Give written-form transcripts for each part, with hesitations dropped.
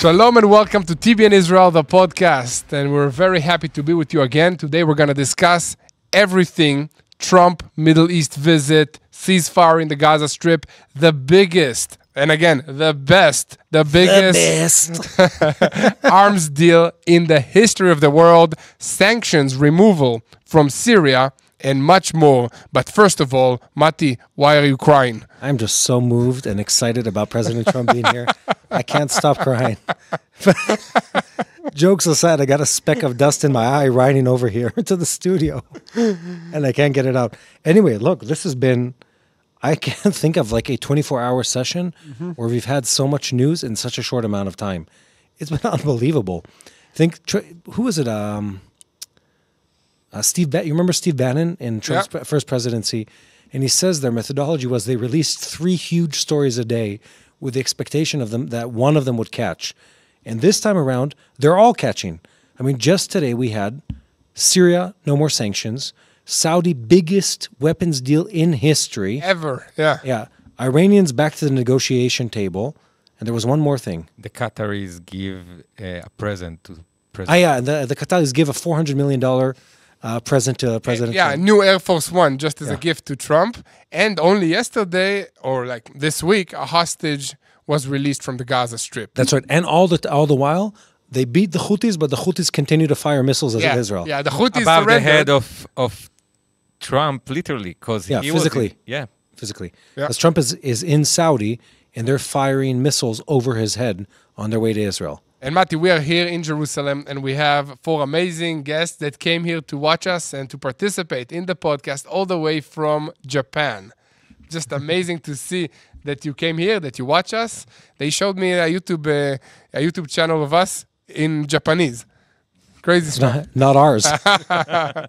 Shalom and welcome to TBN Israel, the podcast. And we're very happy to be with you again. Today we're going to discuss everything. Trump Middle East visit, ceasefire in the Gaza Strip, the biggest, and again, the biggest arms deal in the history of the world, sanctions removal from Syria, and much more. But first of all, Mati, why are you crying? I'm just so moved and excited about President Trump being here. I can't stop crying. Jokes aside, I got a speck of dust in my eye riding over here to the studio, and I can't get it out. Anyway, look, this has been, I can't think of like a 24-hour session where we've had so much news in such a short amount of time. It's been unbelievable. Who was it? You remember Steve Bannon in Trump's first presidency? And he says their methodology was they released 3 huge stories a day with the expectation of them that one of them would catch. And this time around, they're all catching. I mean, just today we had Syria, no more sanctions. Saudi, biggest weapons deal in history. Ever, yeah. Yeah. Iranians back to the negotiation table. And there was one more thing. The Qataris give a present to President. The Qataris give a $400 million present to President Trump. New Air Force One just as a gift to Trump. And only yesterday, or like this week, a hostage was released from the Gaza Strip. That's right. And all the while, they beat the Houthis, but the Houthis continue to fire missiles at Israel. Yeah, the Houthis above surrendered. the head of Trump, literally, because physically. Physically. Because Trump is in Saudi, and they're firing missiles over his head on their way to Israel. And Mati, we are here in Jerusalem, and we have 4 amazing guests that came here to watch us and to participate in the podcast all the way from Japan. Just amazing to see that you came here, that you watch us. They showed me a YouTube channel of us in Japanese. Crazy stuff. Not ours. How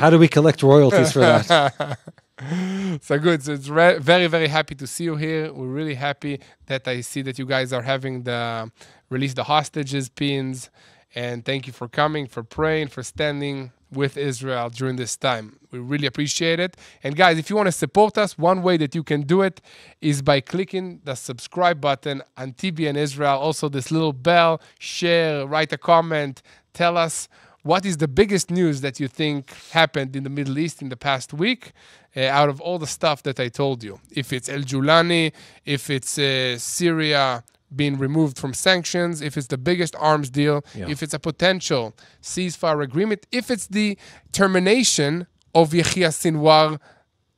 do we collect royalties for that? So good. So it's very, very happy to see you here. We're really happy that I see that you guys are having release the hostages pins. And thank you for coming, for praying, for standing with Israel during this time. We really appreciate it. And guys, if you want to support us, one way that you can do it is by clicking the subscribe button on TBN Israel. Also, this little bell, share, write a comment, tell us what is the biggest news that you think happened in the Middle East in the past week out of all the stuff that I told you. If it's El Julani, if it's Syria being removed from sanctions, if it's the biggest arms deal, if it's a potential ceasefire agreement, if it's the termination of Yair Sinwar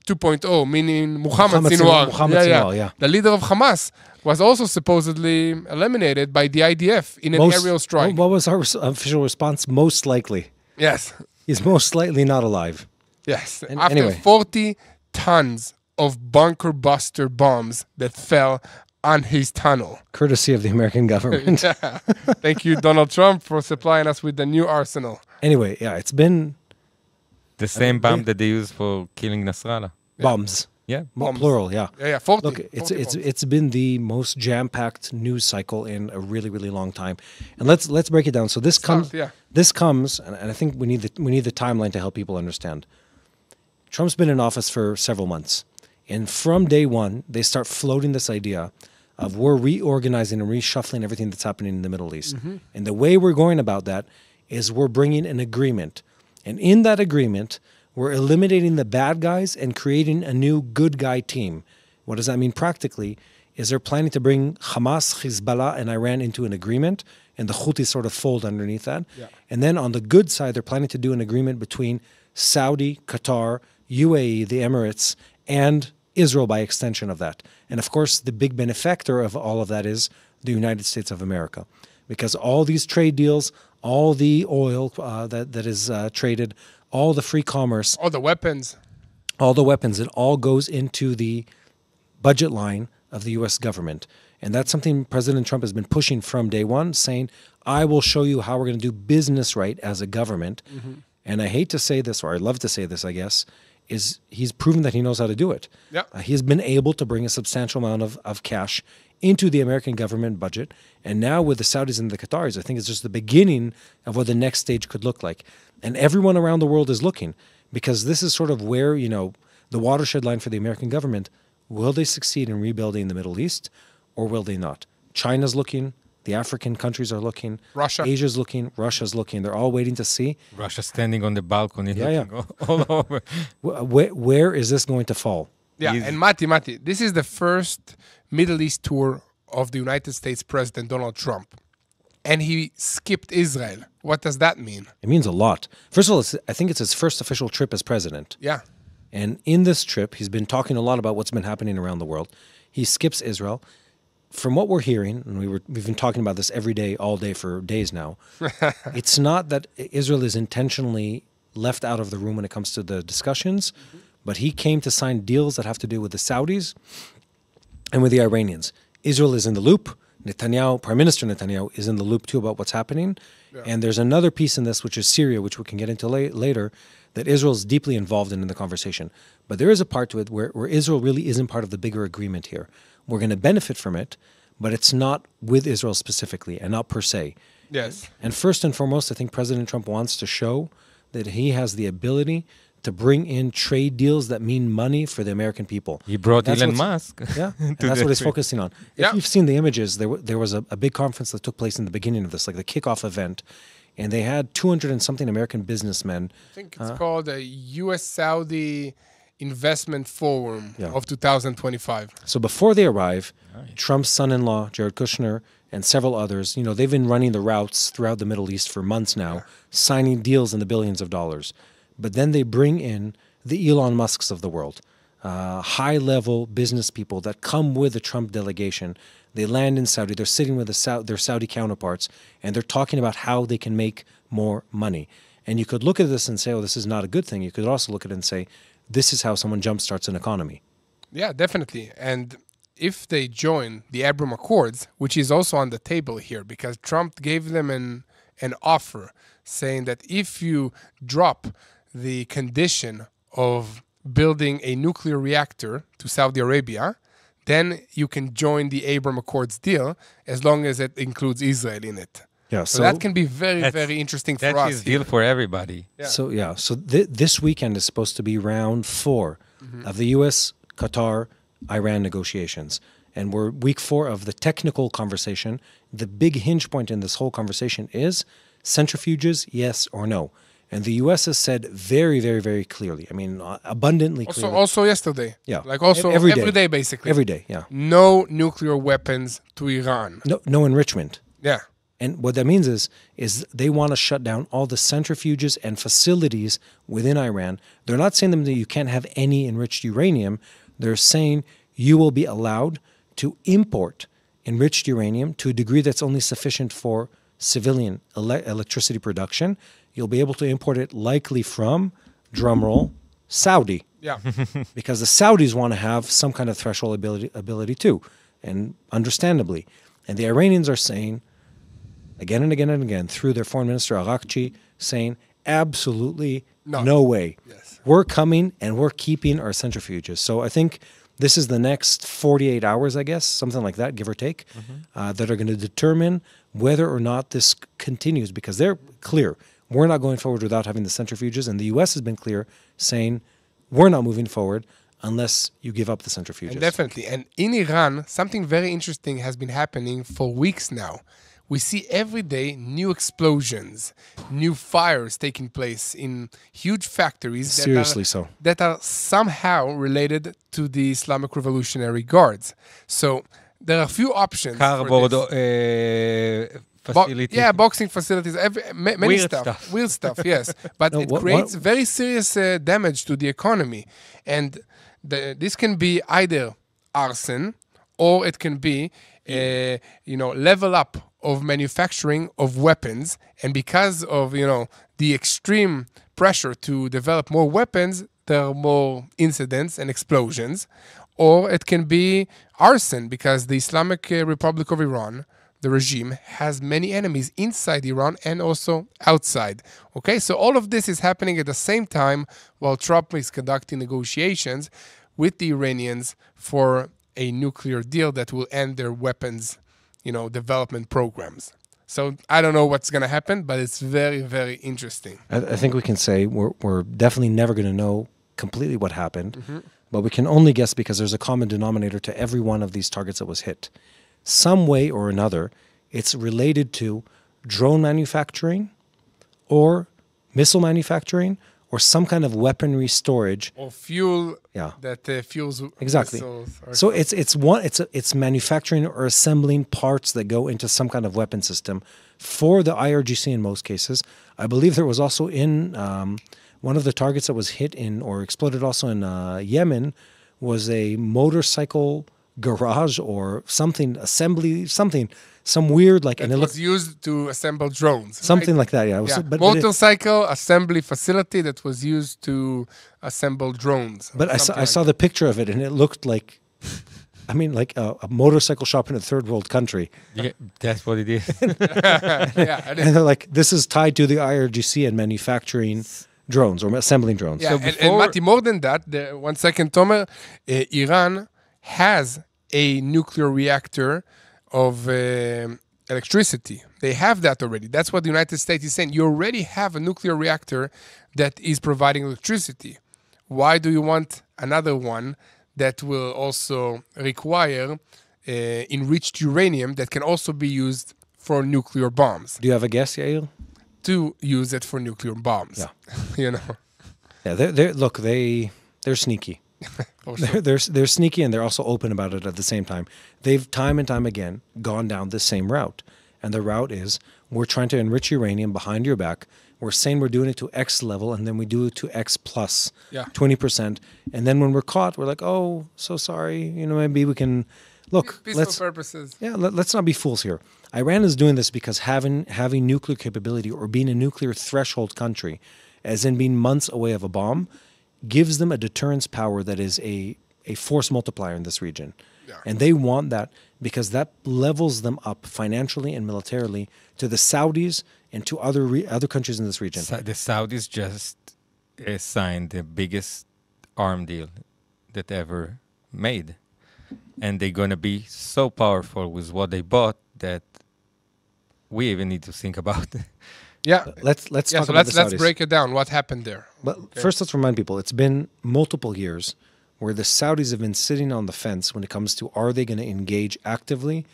2.0, meaning Muhammad Sinwar. The leader of Hamas was also supposedly eliminated by the IDF in an aerial strike. What was our official response? Most likely. Yes. He's most likely not alive. Yes. After 40 tons of bunker buster bombs that fell on his tunnel. Courtesy of the American government. Thank you, Donald Trump, for supplying us with the new arsenal. Anyway, it's been the same bomb that they use for killing Nasrallah. Bombs. Yeah. Bombs. Plural, 40. Look, it's been the most jam-packed news cycle in a really, really long time. And let's break it down. So this comes, and I think we need the timeline to help people understand. Trump's been in office for several months. And from day one, they start floating this idea of we're reorganizing and reshuffling everything that's happening in the Middle East. And the way we're going about that is we're bringing an agreement. And in that agreement, we're eliminating the bad guys and creating a new good guy team. What does that mean practically? Is they're planning to bring Hamas, Hezbollah, and Iran into an agreement, and the Houthis sort of fold underneath that. And then on the good side, they're planning to do an agreement between Saudi, Qatar, UAE, the Emirates, and Israel by extension of that. And of course, the big benefactor of all of that is the United States of America. Because all these trade deals, all the oil that is traded, all the free commerce. All the weapons. It all goes into the budget line of the U.S. government. And that's something President Trump has been pushing from day one, saying, I will show you how we're going to do business right as a government. And I hate to say this, or I love to say this, I guess, is he's proven that he knows how to do it. He's been able to bring a substantial amount of cash into the American government budget. And now with the Saudis and the Qataris, I think it's just the beginning of what the next stage could look like. And everyone around the world is looking, because this is sort of where, the watershed line for the American government. Will they succeed in rebuilding the Middle East, or will they not? China's looking, The African countries are looking. Russia. Asia's looking. Russia's looking. They're all waiting to see. Russia standing on the balcony looking all over. Where is this going to fall? Yeah, and Mati, this is the first Middle East tour of the United States President Donald Trump. And he skipped Israel. What does that mean? It means a lot. First of all, I think it's his first official trip as president. Yeah. And in this trip, he's been talking a lot about what's been happening around the world. He skips Israel. From what we're hearing, and we've been talking about this every day, all day for days now, it's not that Israel is intentionally left out of the room when it comes to the discussions, but he came to sign deals that have to do with the Saudis and with the Iranians. Israel is in the loop. Prime Minister Netanyahu is in the loop too about what's happening. Yeah. And there's another piece in this, which is Syria, which we can get into later, that Israel is deeply involved in the conversation. But there is a part to it where Israel really isn't part of the bigger agreement here. We're going to benefit from it, but it's not with Israel specifically and not per se. Yes. And first and foremost, I think President Trump wants to show that he has the ability to bring in trade deals that mean money for the American people. He brought Elon Musk. Yeah, and that's what he's focusing on. If you've seen the images, there was a big conference that took place in the beginning of this, like the kickoff event, and they had 200 and something American businessmen. I think it's called a U.S.-Saudi Investment Forum of 2025. So before they arrive, Trump's son-in-law, Jared Kushner, and several others, they've been running the routes throughout the Middle East for months now, signing deals in the billions of dollars. But then they bring in the Elon Musks of the world, high-level business people that come with the Trump delegation. They land in Saudi. They're sitting with their Saudi counterparts, and they're talking about how they can make more money. And you could look at this and say, oh, this is not a good thing. You could also look at it and say, this is how someone jumpstarts an economy. Yeah, definitely. And if they join the Abraham Accords, which is also on the table here, because Trump gave them an offer saying that if you drop the condition of building a nuclear reactor to Saudi Arabia, then you can join the Abraham Accords deal as long as it includes Israel in it. Yeah, so that can be very, very interesting for us. That's his deal for everybody. Yeah. So this weekend is supposed to be round 4 of the U.S., Qatar, Iran negotiations. And we're week 4 of the technical conversation. The big hinge point in this whole conversation is centrifuges, yes or no. And the U.S. has said very, very, very clearly, abundantly clearly. Also yesterday. Yeah. Like also every day, basically. Every day, yeah. No nuclear weapons to Iran. No enrichment. Yeah. And what that means is they want to shut down all the centrifuges and facilities within Iran. They're not saying that you can't have any enriched uranium. They're saying you will be allowed to import enriched uranium to a degree that's only sufficient for civilian electricity production. You'll be able to import it likely from, drumroll, Saudi. Yeah. Because the Saudis want to have some kind of threshold ability too, and understandably. And the Iranians are saying, again and again and again, through their foreign minister, Arakchi, saying, absolutely no way. Yes. We're coming and we're keeping our centrifuges. So I think this is the next 48 hours, I guess, something like that, give or take, that are going to determine whether or not this continues, because they're clear. We're not going forward without having the centrifuges, and the U.S. has been clear, saying we're not moving forward unless you give up the centrifuges. And definitely. And in Iran, something very interesting has been happening for weeks now. We see every day new explosions, new fires taking place in huge factories that are somehow related to the Islamic Revolutionary Guards. So there are a few options. Facilities. Boxing facilities, many weird stuff. Weird stuff, yes. But it creates very serious damage to the economy. And this can be either arson, or it can be, level up of manufacturing of weapons. And because of, the extreme pressure to develop more weapons, there are more incidents and explosions. Or it can be arson, because the Islamic Republic of Iran, the regime, has many enemies inside Iran and also outside. Okay, so all of this is happening at the same time while Trump is conducting negotiations with the Iranians for a nuclear deal that will end their weapons, development programs. So I don't know what's going to happen, but it's very, very interesting. I think we can say we're definitely never going to know completely what happened, but we can only guess, because there's a common denominator to every one of these targets that was hit. Some way or another, it's related to drone manufacturing or missile manufacturing or some kind of weaponry storage or fuel that fuels missiles. So it's manufacturing or assembling parts that go into some kind of weapon system for the IRGC in most cases. I believe there was also in one of the targets that was hit in or exploded also in Yemen was a motorcycle garage or something, some weird like... and it was used to assemble drones. Something like that, Motorcycle assembly facility that was used to assemble drones. But I saw the picture of it and it looked like... I mean, like a motorcycle shop in a third world country. Yeah, that's what it is. And they're like, this is tied to the IRGC and manufacturing drones or assembling drones. Yeah, so and Mati, more than that, 1 second, Tomer, Iran has a nuclear reactor of electricity. They have that already. That's what the United States is saying. You already have a nuclear reactor that is providing electricity. Why do you want another one that will also require enriched uranium that can also be used for nuclear bombs? Do you have a guess, Yair? To use it for nuclear bombs. Yeah. Yeah, they're sneaky. They're sneaky and they're also open about it at the same time. They've time and time again gone down the same route. And the route is we're trying to enrich uranium behind your back. We're saying we're doing it to X level, and then we do it to X plus 20%. And then when we're caught, we're like, oh, so sorry. Maybe we can look. Peaceful purposes. Yeah, let's not be fools here. Iran is doing this because having nuclear capability or being a nuclear threshold country, as in being months away of a bomb, gives them a deterrence power that is a force multiplier in this region. Yeah. And they want that because that levels them up financially and militarily to the Saudis and to other countries in this region. The Saudis just signed the biggest arm deal that ever made. And they're going to be so powerful with what they bought that we even need to think about it. Yeah, let's talk about the Saudis. Let's break it down. What happened there? But first, let's remind people, it's been multiple years where the Saudis have been sitting on the fence when it comes to are they going to engage actively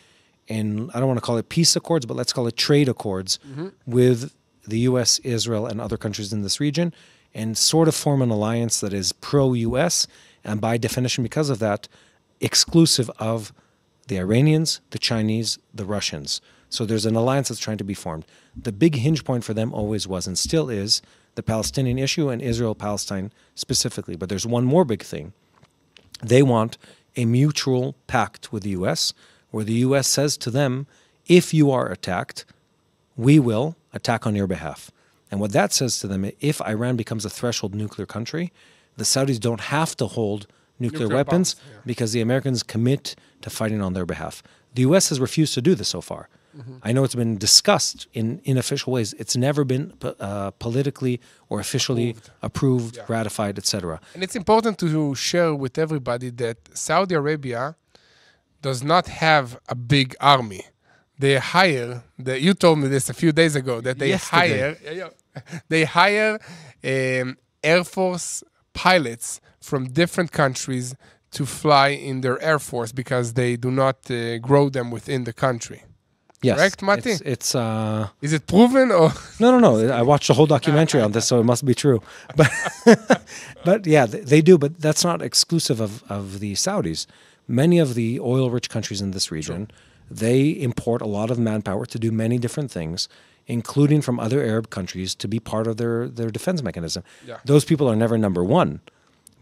in, I don't want to call it peace accords, but let's call it trade accords with the U.S., Israel, and other countries in this region, and sort of form an alliance that is pro-U.S., and by definition, because of that, exclusive of the Iranians, the Chinese, the Russians. So there's an alliance that's trying to be formed. The big hinge point for them always was and still is the Palestinian issue and Israel-Palestine specifically. But there's one more big thing. They want a mutual pact with the U.S., where the U.S. says to them, if you are attacked, we will attack on your behalf. And what that says to them, if Iran becomes a threshold nuclear country, the Saudis don't have to hold nuclear weapons because the Americans commit to fighting on their behalf. The U.S. has refused to do this so far. I know it's been discussed in official ways. It's never been politically or officially approved, ratified, etc. And it's important to share with everybody that Saudi Arabia does not have a big army. They hire, you told me this a few days ago, that they hire Air Force pilots from different countries to fly in their Air Force because they do not grow them within the country. Yes. Correct, Mati? It's Is it proven or? No. I watched the whole documentary on this, so it must be true. But yeah, they do. But that's not exclusive of the Saudis. Many of the oil-rich countries in this region, they import a lot of manpower to do many different things, including from other Arab countries to be part of their defense mechanism. Yeah. Those people are never number one,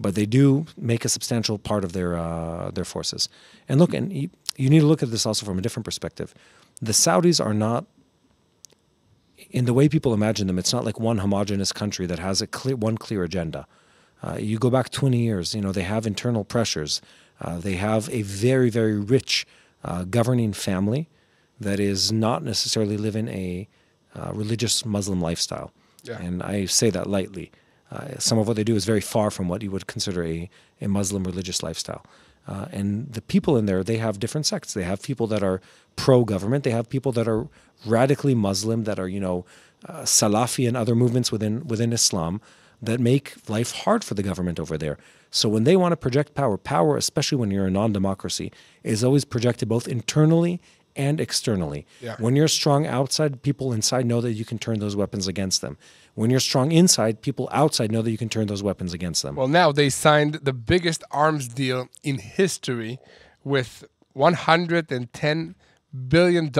but they do make a substantial part of their forces. And look, and you need to look at this also from a different perspective. The Saudis are not, in the way people imagine them, it's not like one homogenous country that has one clear agenda. You go back 20 years, they have internal pressures. They have a very, very rich governing family that is not necessarily living a religious Muslim lifestyle. Yeah. And I say that lightly. Some of what they do is very far from what you would consider a Muslim religious lifestyle. And the people in there, they have different sects. They have people that are pro-government. They have people that are radically Muslim, that are, Salafi and other movements within Islam that make life hard for the government over there. So when they want to project power, especially when you're a non-democracy, is always projected both internally and externally. Yeah. When you're strong outside, people inside know that you can turn those weapons against them. When you're strong inside, people outside know that you can turn those weapons against them. Well, now they signed the biggest arms deal in history with $110 billion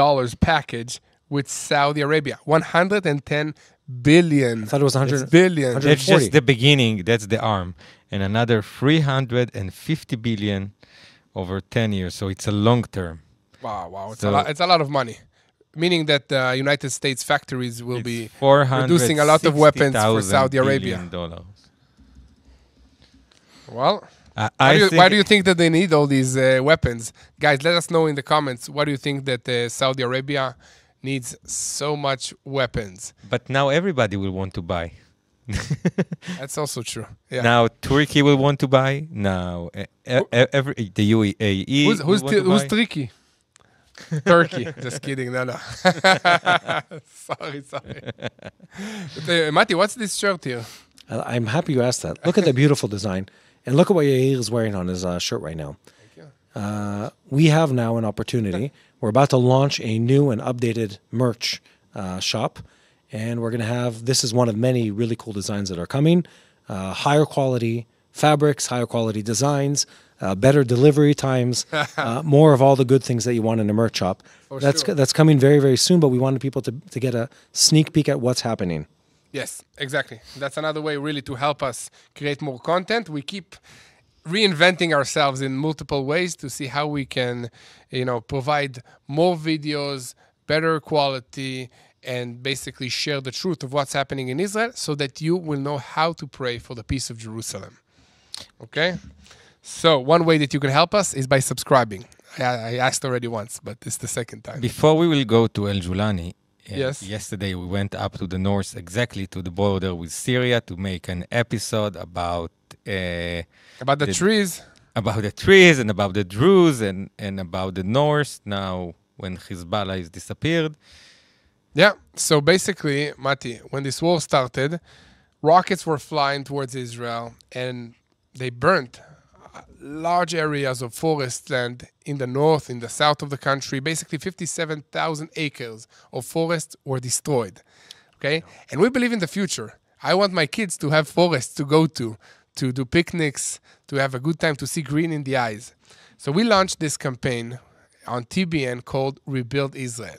package with Saudi Arabia. 110 billion. I thought it was 100 billion. That's just the beginning. That's the arm. And another 350 billion over 10 years. So it's a long term. Wow. It's a lot of money. Meaning that the United States factories will be producing a lot of weapons for Saudi Arabia. Well, why do you think that they need all these weapons? Guys, let us know in the comments. Why do you think that Saudi Arabia needs so much weapons? But now everybody will want to buy. That's also true. Yeah. Now Turkey will want to buy. Now the UAE. Who's tricky? Turkey. Just kidding. No. Sorry. Mati, what's this shirt here? I'm happy you asked that. Look at the beautiful design. And look at what Yair is wearing on his shirt right now. Thank you. We have now an opportunity. We're about to launch a new and updated merch shop. And we're going to have, this is one of many really cool designs that are coming. Higher quality fabrics, higher quality designs, better delivery times, more of all the good things that you want in a merch shop. That's coming very, very soon, but we wanted people to get a sneak peek at what's happening. Yes, exactly. That's another way really to help us create more content. We keep reinventing ourselves in multiple ways to see how we can, provide more videos, better quality, and basically share the truth of what's happening in Israel so that you will know how to pray for the peace of Jerusalem. Okay? So one way that you can help us is by subscribing. I asked already once, but this is the second time. Before we will go to El Julani, yes. Yesterday we went up to the north, exactly to the border with Syria, to make an episode about the trees. About the trees and about the Druze and about the north, now when Hezbollah is disappeared. Yeah, so basically, Mati, when this war started, rockets were flying towards Israel and they burnt large areas of forest land in the north, in the south of the country. Basically, 57,000 acres of forest were destroyed. Okay? And we believe in the future. I want my kids to have forests to go to do picnics, to have a good time, to see green in the eyes. So we launched this campaign on TBN called Rebuild Israel.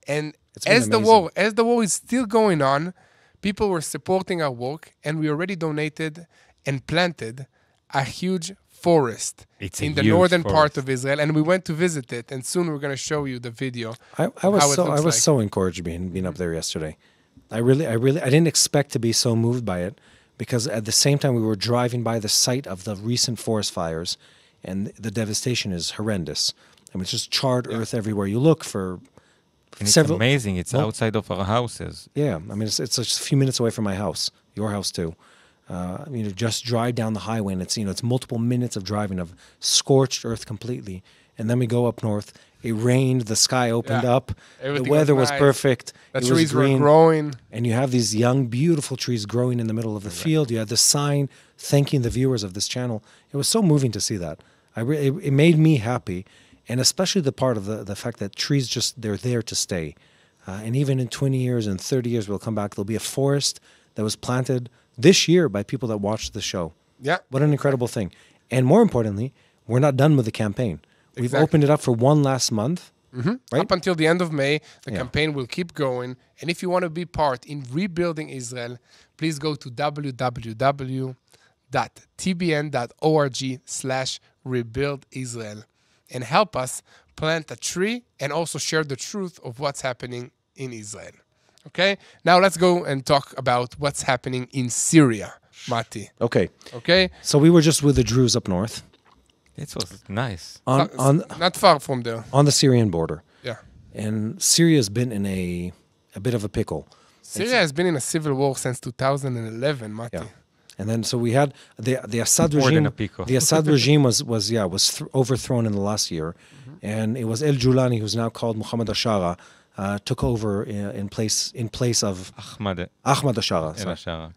And as the war is still going on, people were supporting our work, and we already donated and planted a huge forest in the northern part of Israel, and we went to visit it, and soon we're going to show you the video. I was so encouraged being up there yesterday. I didn't expect to be so moved by it, because at the same time we were driving by the site of the recent forest fires, and the devastation is horrendous. I mean, it's just charred earth everywhere you look for. And it's amazing. It's outside of our houses. Yeah, I mean, it's just a few minutes away from my house, your house too. Just drive down the highway, and it's multiple minutes of driving of scorched earth completely. And then we go up north. It rained. The sky opened up. Everything the weather was nice. Perfect. The trees were growing. And you have these young, beautiful trees growing in the middle of the field. You had the sign thanking the viewers of this channel. It was so moving to see that. It made me happy. And especially the part of the fact that trees they're there to stay. And even in 20 years and 30 years, we'll come back. There'll be a forest that was planted this year by people that watched the show. Yeah. What an incredible thing. And more importantly, we're not done with the campaign. We've opened it up for one last month. Mm-hmm. Right? Up until the end of May, the campaign will keep going. And if you want to be part in rebuilding Israel, please go to www.tbn.org/rebuildisrael and help us plant a tree and also share the truth of what's happening in Israel. Okay? Now let's go and talk about what's happening in Syria, Mati. Okay. Okay? So we were just with the Druze up north. It was nice. Not far from there. On the Syrian border. Yeah. And Syria has been in a bit of a pickle. Syria has been in a civil war since 2011, Mati. Yeah. And then so we had the Assad regime. The Assad regime was overthrown in the last year, and it was El Julani, who's now called Muhammad Ashara, took over in place of Ahmad Ashara.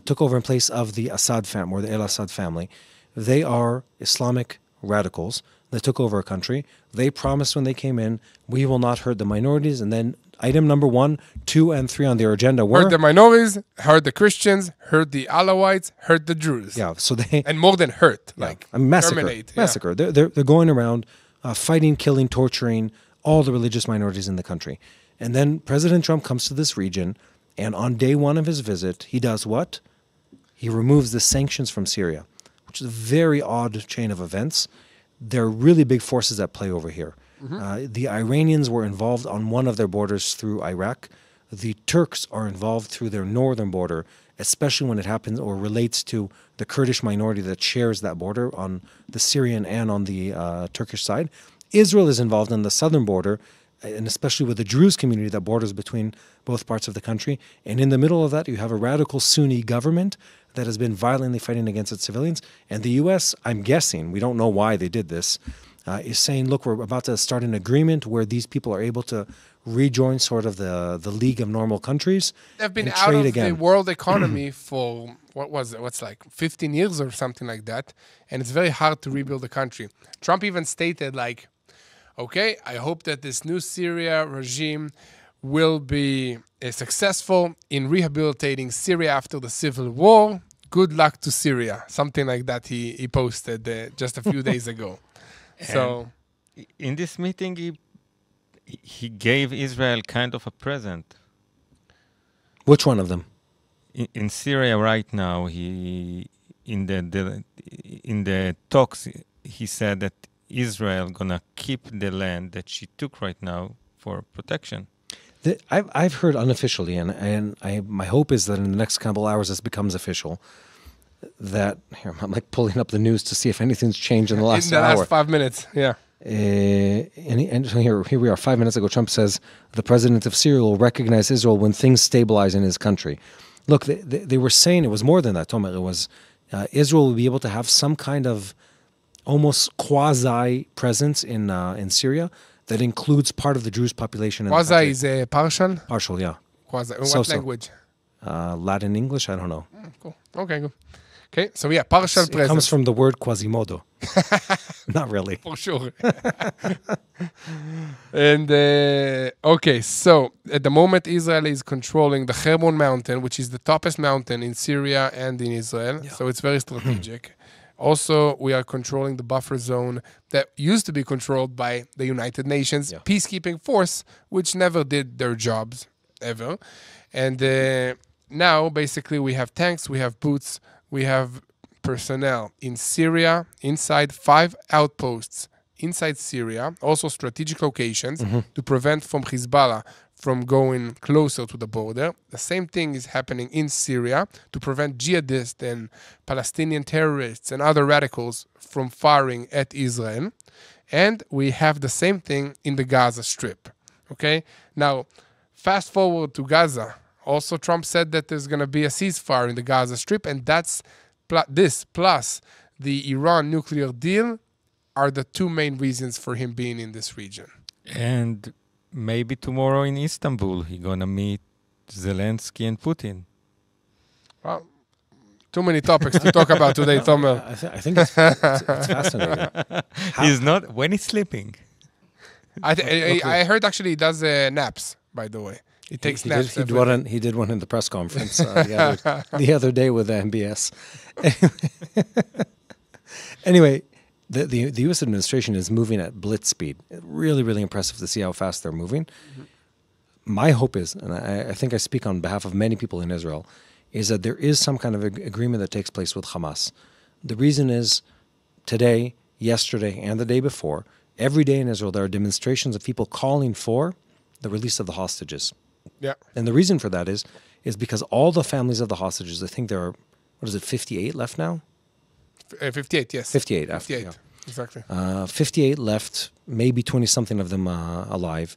Took over in place of the Assad family or the El Assad family. They are Islamic radicals. that took over a country. They promised when they came in, we will not hurt the minorities. And then item number 1, 2, and 3 on their agenda were... Hurt the minorities, hurt the Christians, hurt the Alawites, hurt the Jews. Yeah, so they... And more than hurt, like massacre. terminate. Massacre. They're going around fighting, killing, torturing all the religious minorities in the country. And then President Trump comes to this region, and on day 1 of his visit, he does what? He removes the sanctions from Syria, which is a very odd chain of events. There are really big forces at play over here. The Iranians were involved on one of their borders through Iraq. The Turks are involved through their northern border, especially when it happens or relates to the Kurdish minority that shares that border on the Syrian and on the Turkish side. Israel is involved in the southern border, and especially with the Druze community that borders between both parts of the country. And in the middle of that, you have a radical Sunni government that has been violently fighting against its civilians. And the U.S., I'm guessing, we don't know why they did this, is saying, look, we're about to start an agreement where these people are able to rejoin sort of the League of Normal Countries. They've been out of the world economy for, what's like 15 years or something like that. And it's very hard to rebuild the country. Trump even stated like, okay, I hope that this new Syria regime will be successful in rehabilitating Syria after the civil war. Good luck to Syria. Something like that he posted just a few days ago. So, in this meeting, he gave Israel kind of a present. Which one of them? In Syria right now, in the talks, he said that Israel gonna keep the land that she took right now for protection. I've heard unofficially, and my hope is that in the next couple hours this becomes official. That here I'm like pulling up the news to see if anything's changed in the last hour. In the last 5 minutes, yeah. And so here we are. 5 minutes ago, Trump says the president of Syria will recognize Israel when things stabilize in his country. Look, they were saying it was more than that, Tomer. It was Israel will be able to have some kind of almost quasi presence in Syria that includes part of the Jewish population. Quasi is partial? Partial, yeah. Quasi. What language? Latin, English, I don't know. Cool. Okay, good. Okay, so yeah, partial presence. It comes from the word Quasimodo. Not really. For sure. And, okay, so at the moment, Israel is controlling the Hermon mountain, which is the tallest mountain in Syria and in Israel. Yeah. So it's very strategic. Also, we are controlling the buffer zone that used to be controlled by the United Nations peacekeeping force, which never did their jobs, ever. And now, basically, we have tanks, we have boots, we have personnel in Syria, inside 5 outposts inside Syria, also strategic locations to prevent from Hezbollah from going closer to the border. The same thing is happening in Syria to prevent jihadists and Palestinian terrorists and other radicals from firing at Israel. And we have the same thing in the Gaza Strip. Okay? Now, fast forward to Gaza. Also, Trump said that there's going to be a ceasefire in the Gaza Strip, and that's this plus the Iran nuclear deal are the 2 main reasons for him being in this region. And maybe tomorrow in Istanbul, he's going to meet Zelensky and Putin. Well, too many topics to talk about today, Tomer. I think it's fascinating. He's not, when he's sleeping. I heard actually he does naps, by the way. He takes naps. He did one in the press conference the other day with the MBS. Anyway, the U.S. administration is moving at blitz speed. Really, really impressive to see how fast they're moving. My hope is, and I think I speak on behalf of many people in Israel, is that there is some kind of agreement that takes place with Hamas. The reason is today, yesterday, and the day before, every day in Israel there are demonstrations of people calling for the release of the hostages. Yeah. And the reason for that is because all the families of the hostages, I think there are, 58 left now? 58, yes. 58 after, 58, yeah. Exactly. 58 left, maybe 20-something of them alive.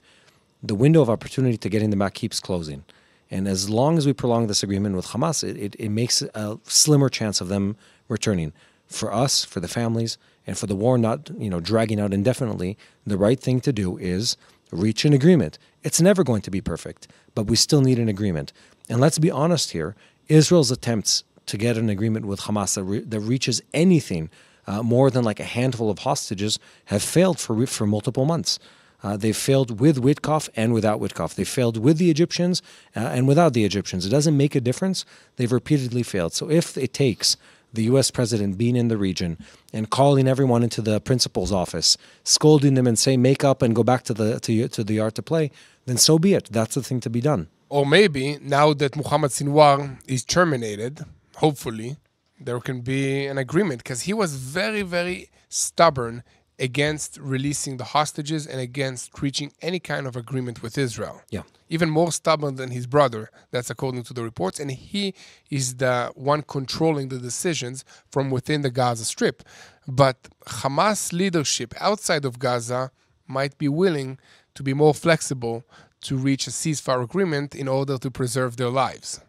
The window of opportunity to getting them back keeps closing. And as long as we prolong this agreement with Hamas, it makes a slimmer chance of them returning. For us, for the families, and for the war not dragging out indefinitely, the right thing to do is reach an agreement. It's never going to be perfect, but we still need an agreement. And let's be honest here, Israel's attempts to get an agreement with Hamas that reaches anything more than like a handful of hostages have failed for multiple months. They've failed with Witkoff and without Witkoff. They failed with the Egyptians and without the Egyptians. It doesn't make a difference. They've repeatedly failed. So if it takes the U.S. president being in the region and calling everyone into the principal's office, scolding them and saying, make up and go back to the yard to play, then so be it. That's the thing to be done. Or maybe now that Muhammad Sinwar is terminated, hopefully, there can be an agreement, because he was very, very stubborn against releasing the hostages and against reaching any kind of agreement with Israel. Yeah. Even more stubborn than his brother, that's according to the reports, and he is the one controlling the decisions from within the Gaza Strip. But Hamas leadership outside of Gaza might be willing to be more flexible to reach a ceasefire agreement in order to preserve their lives.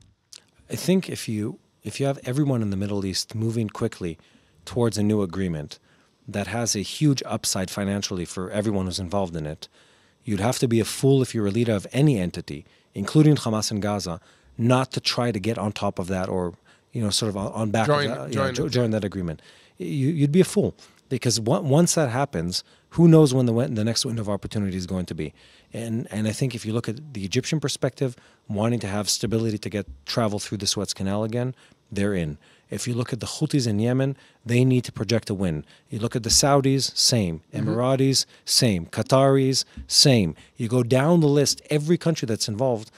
I think if you have everyone in the Middle East moving quickly towards a new agreement that has a huge upside financially for everyone who's involved in it, you'd have to be a fool if you're a leader of any entity, including Hamas in Gaza, not to try to get on top of that or, sort of on back of that, join that agreement. You'd be a fool, because once that happens, who knows when the next window of opportunity is going to be. And I think if you look at the Egyptian perspective, wanting to have stability to get travel through the Suez Canal again, they're in. If you look at the Houthis in Yemen, they need to project a win. You look at the Saudis, same. Emiratis, same. Qataris, same. You go down the list, every country that's involved,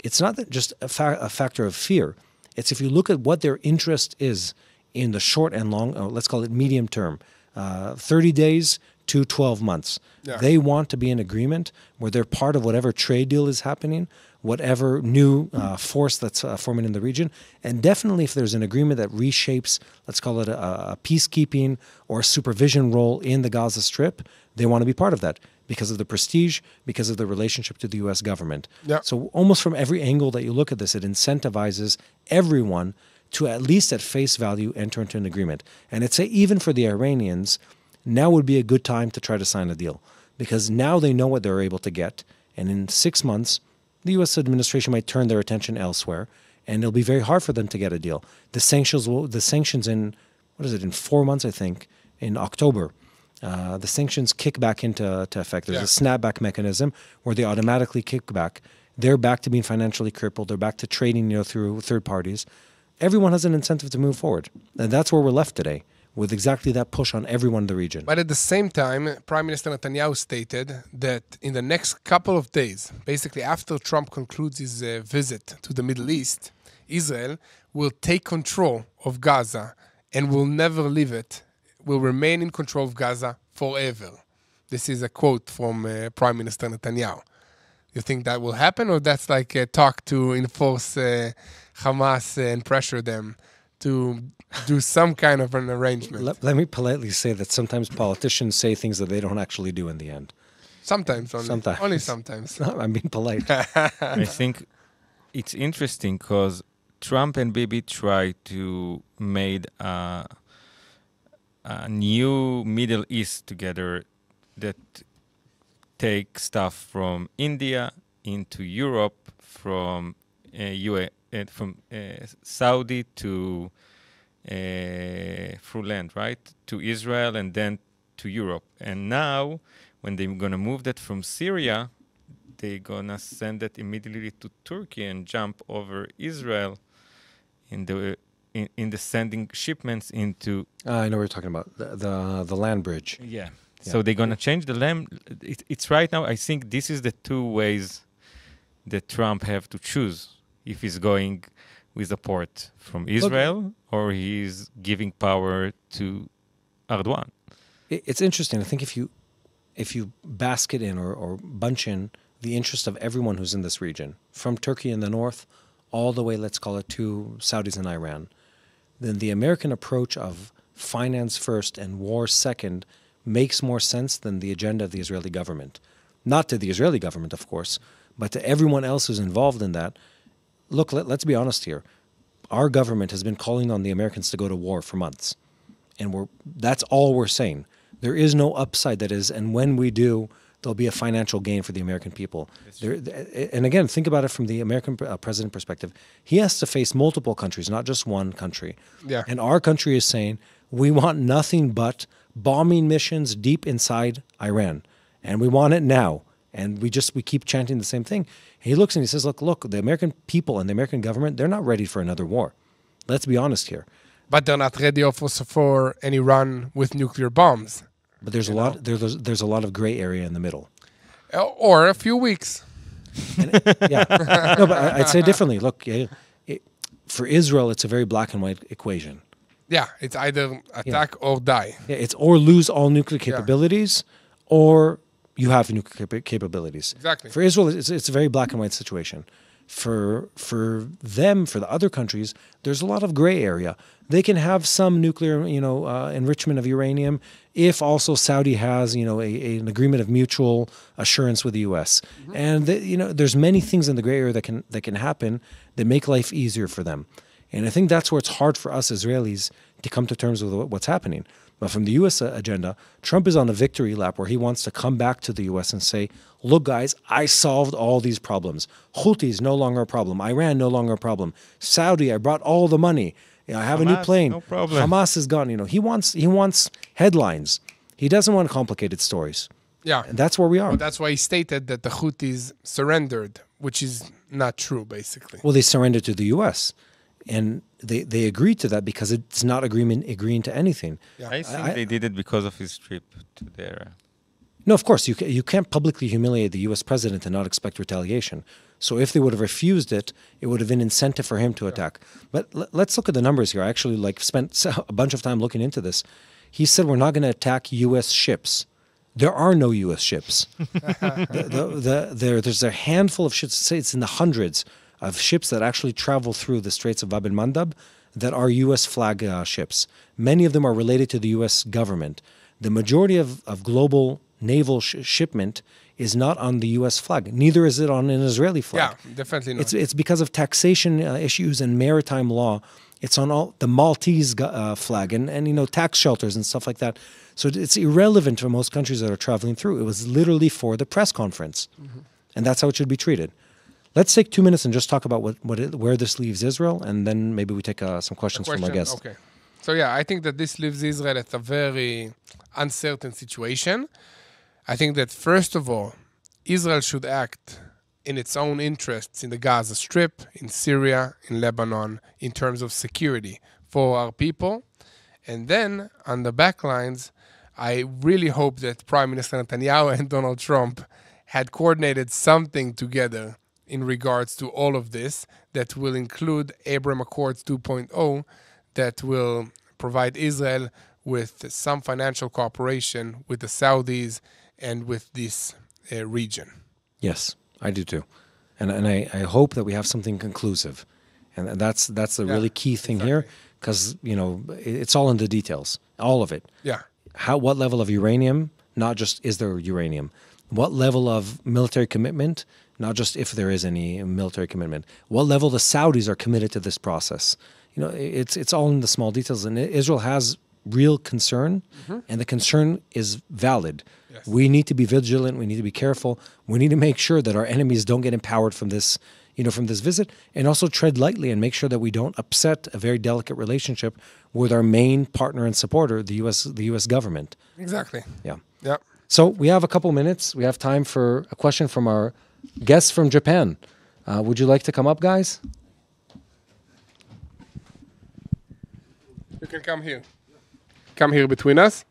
it's not that just a factor of fear. It's if you look at what their interest is in the short and long, let's call it medium term, 30 days to 12 months. Yeah. They want to be in agreement where they're part of whatever trade deal is happening, whatever new force that's forming in the region. And definitely if there's an agreement that reshapes, let's call it a peacekeeping or supervision role in the Gaza Strip, they want to be part of that because of the prestige, because of the relationship to the U.S. government. Yeah. So almost from every angle that you look at this, it incentivizes everyone to at least at face value enter into an agreement. And I'd say even for the Iranians, now would be a good time to try to sign a deal, because now they know what they're able to get. And in 6 months, the U.S. administration might turn their attention elsewhere, and it'll be very hard for them to get a deal. The sanctions in 4 months, I think, in October, the sanctions kick back into effect. There's a snapback mechanism where they automatically kick back. They're back to being financially crippled. They're back to trading, through third parties. Everyone has an incentive to move forward, and that's where we're left today, with exactly that push on everyone in the region. But at the same time, Prime Minister Netanyahu stated that in the next couple of days, basically after Trump concludes his visit to the Middle East, Israel will take control of Gaza and will never leave it, will remain in control of Gaza forever. This is a quote from Prime Minister Netanyahu. You think that will happen, or that's like a talk to enforce Hamas and pressure them to do some kind of an arrangement? Let me politely say that sometimes politicians say things that they don't actually do in the end. Sometimes only. Sometimes. Only sometimes. No, I'm being polite. I think it's interesting because Trump and Bibi tried to made a new Middle East together that take stuff from India into Europe, from Saudi to through land, right, to Israel and then to Europe. And now, when they're going to move that from Syria, they're going to send it immediately to Turkey and jump over Israel in the sending shipments into... I know what you're talking about, the land bridge. Yeah. So they're going to change the land. It's right now, I think this is the two ways that Trump have to choose if he's going with a port from Israel or he's giving power to Erdogan. It's interesting. I think if you basket in or bunch in the interest of everyone who's in this region, from Turkey in the north all the way, let's call it, to Saudis and Iran, then the American approach of finance first and war second makes more sense than the agenda of the Israeli government. Not to the Israeli government, of course, but to everyone else who's involved in that. Look, let's be honest here. Our government has been calling on the Americans to go to war for months. And that's all we're saying. There is no upside that is, and when we do, there'll be a financial gain for the American people. And again, think about it from the American president perspective. He has to face multiple countries, not just one country. Yeah. And our country is saying, we want nothing but bombing missions deep inside Iran. And we want it now. And we keep chanting the same thing. And he looks and he says, look, the American people and the American government, they're not ready for another war. Let's be honest here. But they're not ready also for an Iran with nuclear bombs. But there's a lot of gray area in the middle. Or a few weeks. Yeah. No, but I'd say differently. Look, for Israel, it's a very black and white equation. Yeah, it's either attack or die. Yeah, it's or lose all nuclear capabilities or you have nuclear capabilities. Exactly. For Israel, it's a very black and white situation. For them, for the other countries, there's a lot of gray area. They can have some nuclear, enrichment of uranium if also Saudi has, an agreement of mutual assurance with the U.S. Mm-hmm. And there's many things in the gray area that can happen that make life easier for them. And I think that's where it's hard for us Israelis to come to terms with what's happening. But from the U.S. agenda, Trump is on a victory lap where he wants to come back to the U.S. and say, look, guys, I solved all these problems. Houthis, no longer a problem. Iran, no longer a problem. Saudi, I brought all the money. I have Hamas, a new plane. No problem. Hamas is gone. He wants headlines. He doesn't want complicated stories. Yeah. And that's where we are. Well, that's why he stated that the Houthis surrendered, which is not true, basically. Well, they surrendered to the U.S., and they agreed to that because it's not agreeing to anything. Yeah. I think they did it because of his trip to there. No, of course, you can't publicly humiliate the U.S. president and not expect retaliation. So if they would have refused it, it would have been incentive for him to attack. But let's look at the numbers here. I actually spent a bunch of time looking into this. He said we're not going to attack U.S. ships. There are no U.S. ships. There's a handful of ships, say it's in the hundreds of ships that actually travel through the Straits of Bab el-Mandab that are U.S. flag ships. Many of them are related to the U.S. government. The majority of global naval shipment is not on the U.S. flag. Neither is it on an Israeli flag. Yeah, definitely not. It's because of taxation issues and maritime law. It's on all the Maltese flag and tax shelters and stuff like that. So it's irrelevant for most countries that are traveling through. It was literally for the press conference. Mm-hmm. And that's how it should be treated. Let's take 2 minutes and just talk about where this leaves Israel, and then maybe we take some questions from our guests. Okay. So I think that this leaves Israel at a very uncertain situation. I think that, first of all, Israel should act in its own interests in the Gaza Strip, in Syria, in Lebanon, in terms of security for our people. And then, on the backlines, I really hope that Prime Minister Netanyahu and Donald Trump had coordinated something together in regards to all of this that will include Abraham Accords 2.0 that will provide Israel with some financial cooperation with the Saudis and with this region. Yes, I do too. And I hope that we have something conclusive. And that's the really key thing here, because, it's all in the details, all of it. Yeah. What level of uranium, not just is there uranium. What level of military commitment, not just if there is any military commitment. What level the Saudis are committed to this process. It's all in the small details. And Israel has real concern, and the concern is valid. Yes. We need to be vigilant. We need to be careful. We need to make sure that our enemies don't get empowered from this, from this visit, and also tread lightly and make sure that we don't upset a very delicate relationship with our main partner and supporter, the U.S. government. Exactly. Yeah. Yeah. So we have a couple minutes. We have time for a question from our guests from Japan. Would you like to come up, guys? You can come here. Come here between us.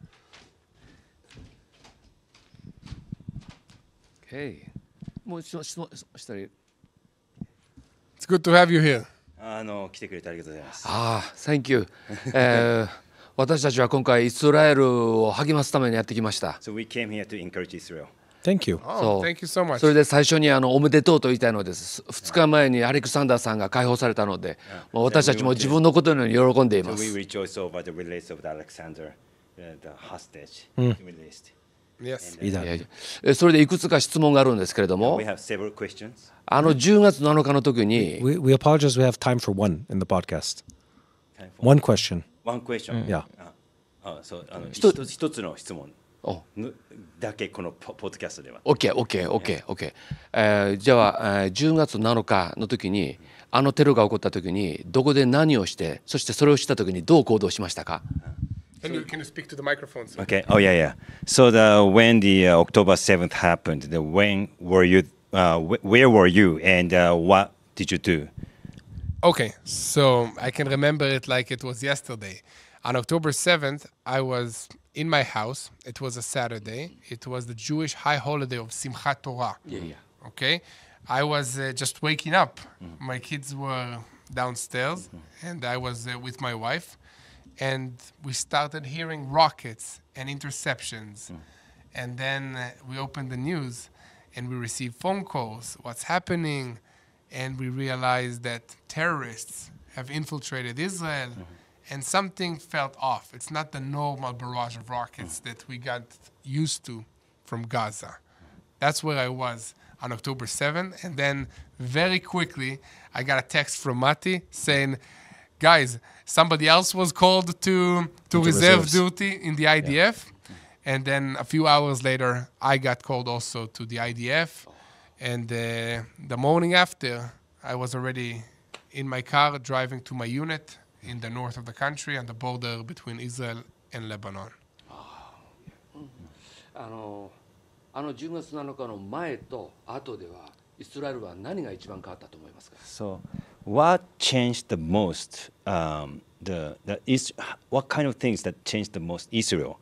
Okay. It's good to have you here. 来てくれてありがとうございます。Thank you. 私たちは今回イスラエルを励ますためにやってきました。So we came here to encourage Israel. Thank you. Oh, thank you so much. それで最初におめでとうと言いたいのです。2日前にアレクサンダーさんが解放されたので、私たちも自分のことのように喜んでいます。So we rejoice over the release of the Alexander, the hostage released. Yes. それでいくつか質問があるんですけれども、 We have several questions. 10月7日の時に、We apologize. We have time for one in the podcast. One question. One question. Yeah. そう一つの質問だけこのポッドキャストでは。OK。じゃあ10月7日の時にテロが起こった時にどこで何をして、そしてそれをした時にどう行動しましたか？ Can you speak to the microphone? So Okay. Oh yeah. So when the October 7th happened, when were you? Where were you, and what did you do? Okay, so I can remember it like it was yesterday. On October 7th, I was in my house. It was a Saturday. It was the Jewish high holiday of Simchat Torah. Yeah. Okay, I was just waking up. My kids were downstairs, and I was with my wife. And we started hearing rockets and interceptions. And then we opened the news, and we received phone calls. What's happening? And we realized that terrorists have infiltrated Israel, and something felt off. It's not the normal barrage of rockets that we got used to from Gaza. That's where I was on October 7th. And then very quickly, I got a text from Mati saying, guys, somebody else was called to reserve duty in the IDF. Yeah. And then a few hours later, I got called also to the IDF. And the morning after, I was already in my car driving to my unit in the north of the country on the border between Israel and Lebanon. 10月7日の前と後ではイスラエルは何が一番変わったと思いますか? So, what changed the most? What kind of things that changed the most Israel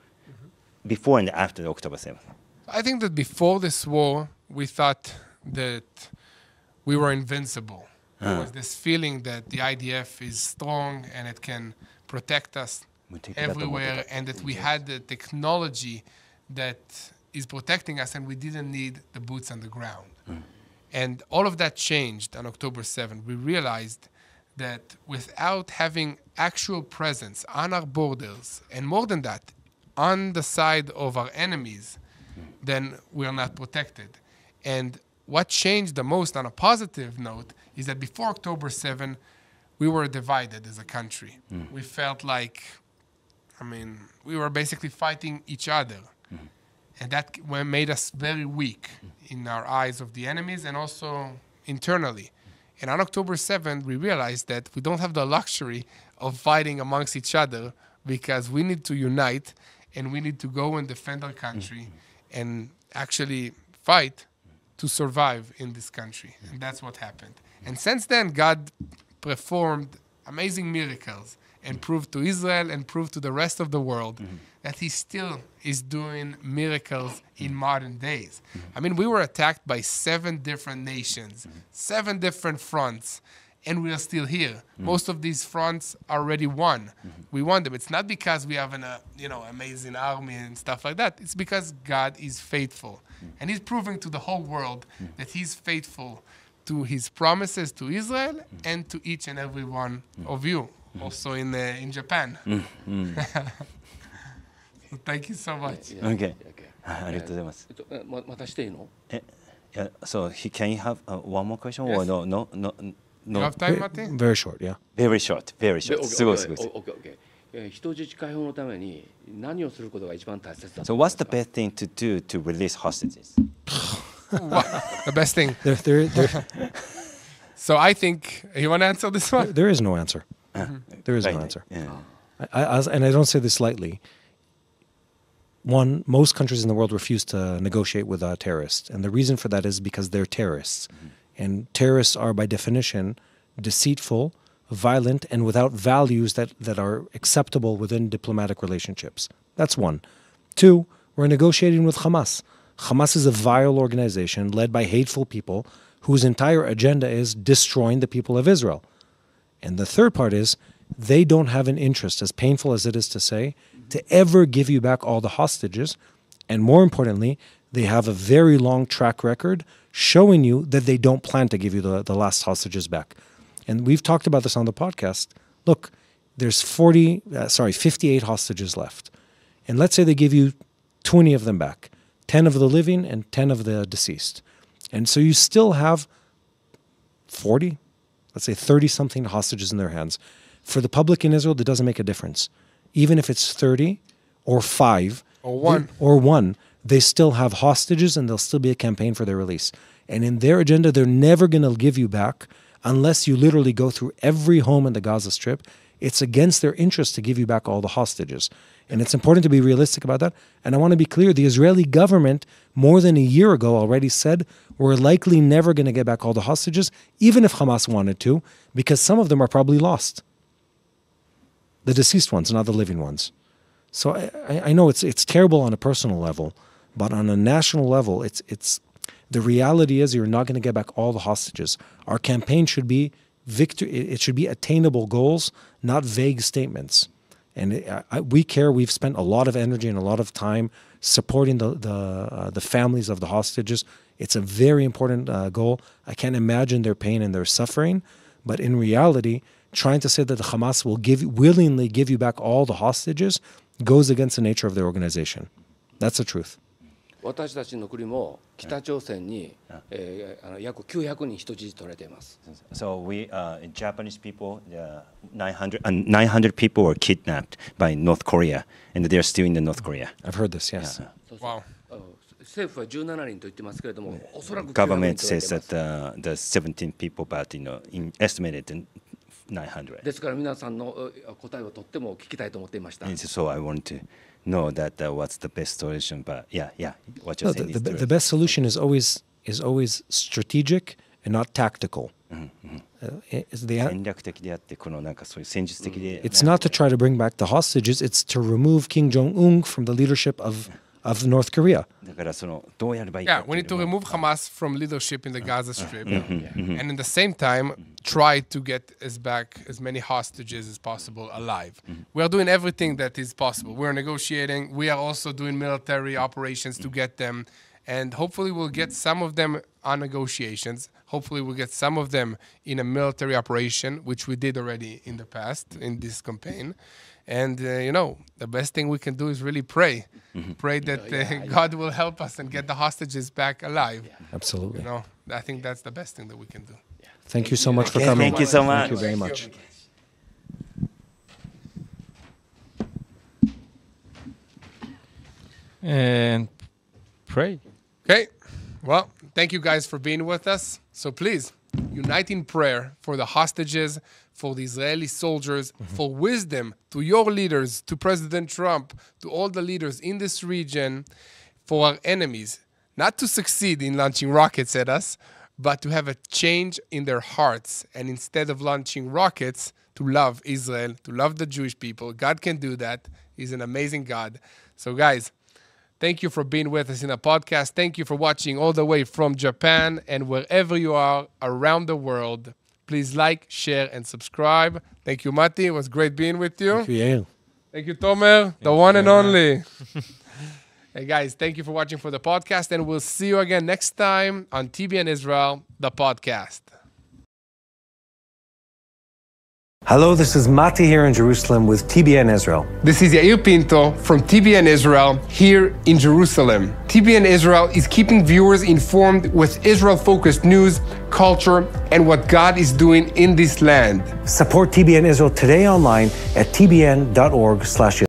before and after October 7th? I think that before this war, we thought that we were invincible. There was this feeling that the IDF is strong and it can protect us everywhere, and that we had the technology that is protecting us and we didn't need the boots on the ground. And all of that changed on October 7th. We realized that without having actual presence on our borders, and more than that, on the side of our enemies, then we are not protected. And what changed the most on a positive note is that before October 7, we were divided as a country. We felt like, we were basically fighting each other. And that made us very weak in our eyes of the enemies and also internally. And on October 7th, we realized that we don't have the luxury of fighting amongst each other, because we need to unite and we need to go and defend our country and actually fight to survive in this country. And that's what happened. And since then, God performed amazing miracles and proved to Israel and proved to the rest of the world that he still is doing miracles in modern days. We were attacked by 7 different nations, 7 different fronts, and we are still here. Most of these fronts are already won. We won them. It's not because we have an amazing army and stuff like that. It's because God is faithful. And he's proving to the whole world that he's faithful to his promises to Israel and to each and every one of you, also in Japan. So thank you so much. Okay. ありがとうございます。またしていいの? So can you have one more question? Or no? You have time, Mati? Very short, yeah. Very short. すごい。人質解放のために何をすることが一番大切だ? So what's the best thing to do to release hostages? The best thing. So I think, you want to answer this one? There is no answer. There is no answer. Yeah. And I don't say this lightly. One, most countries in the world refuse to negotiate with terrorists. And the reason for that is because they're terrorists. And terrorists are, by definition, deceitful, violent, and without values that are acceptable within diplomatic relationships. That's one. Two, we're negotiating with Hamas. Hamas is a vile organization led by hateful people whose entire agenda is destroying the people of Israel. And the third part is, they don't have an interest, as painful as it is to say, to ever give you back all the hostages. And more importantly, they have a very long track record showing you that they don't plan to give you the last hostages back. And we've talked about this on the podcast. Look, there's 58 hostages left. And let's say they give you 20 of them back, 10 of the living and 10 of the deceased. And so you still have 40, let's say 30-something hostages in their hands. For the public in Israel, that doesn't make a difference. Even if it's 30 or 5 or 1, they still have hostages and there'll still be a campaign for their release. And in their agenda, they're never going to give you back unless you literally go through every home in the Gaza Strip it's against their interest to give you back all the hostages. And it's important to be realistic about that. And I want to be clear, the Israeli government more than a year ago already said we're likely never going to get back all the hostages, even if Hamas wanted to, because some of them are probably lost. The deceased ones, not the living ones. So I know it's terrible on a personal level, but on a national level, it's the reality is you're not going to get back all the hostages. Our campaign should be it should be attainable goals, not vague statements. And we care. We've spent a lot of energy and a lot of time supporting the families of the hostages. It's a very important goal. I can't imagine their pain and their suffering, but in reality, trying to say that the Hamas will willingly give you back all the hostages goes against the nature of their organization. That's the truth. 私たちの国も北朝鮮に約900人人質取れています。So we, Japanese people, 900 people were kidnapped by North Korea, and they're still in the North Korea. I've heard this, yes. Wow. 政府は17人と言ってますけれども、おそらく Government says that the 17 people, but estimated 900. ですから皆さんの答えをとっても聞きたいと思っていました。 So I want to know that what's the best solution, but yeah, what you're saying is true. The best solution is always strategic and not tactical. It's not to try to bring back the hostages, it's to remove Kim Jong-un from the leadership of North Korea. Yeah, we need to remove Hamas from leadership in the Gaza Strip, and in the same time, try to get back as many hostages as possible alive. We are doing everything that is possible. We're negotiating. We are also doing military operations to get them, and hopefully we'll get some of them on negotiations. Hopefully we'll get some of them in a military operation, which we did already in the past in this campaign. And, the best thing we can do is really pray. Pray that God will help us and get the hostages back alive. Absolutely. I think that's the best thing that we can do. Thank you so much for coming. Thank you so much. Thank you very much. And pray. Okay. Well, thank you guys for being with us. So please, unite in prayer for the hostages, for the Israeli soldiers, for wisdom to your leaders, to President Trump, to all the leaders in this region, for our enemies, not to succeed in launching rockets at us, but to have a change in their hearts. And instead of launching rockets, to love Israel, to love the Jewish people. God can do that. He's an amazing God. So guys, thank you for being with us in a podcast. Thank you for watching all the way from Japan and wherever you are around the world. Please like, share, and subscribe. Thank you, Mati. It was great being with you. Thank you, Yair. Thank you, Tomer, the one and only. Hey, guys, thank you for watching for the podcast, and we'll see you again next time on TBN Israel, the podcast. Hello, this is Mati here in Jerusalem with TBN Israel. This is Yair Pinto from TBN Israel here in Jerusalem. TBN Israel is keeping viewers informed with Israel-focused news, culture, and what God is doing in this land. Support TBN Israel today online at tbn.org/Israel.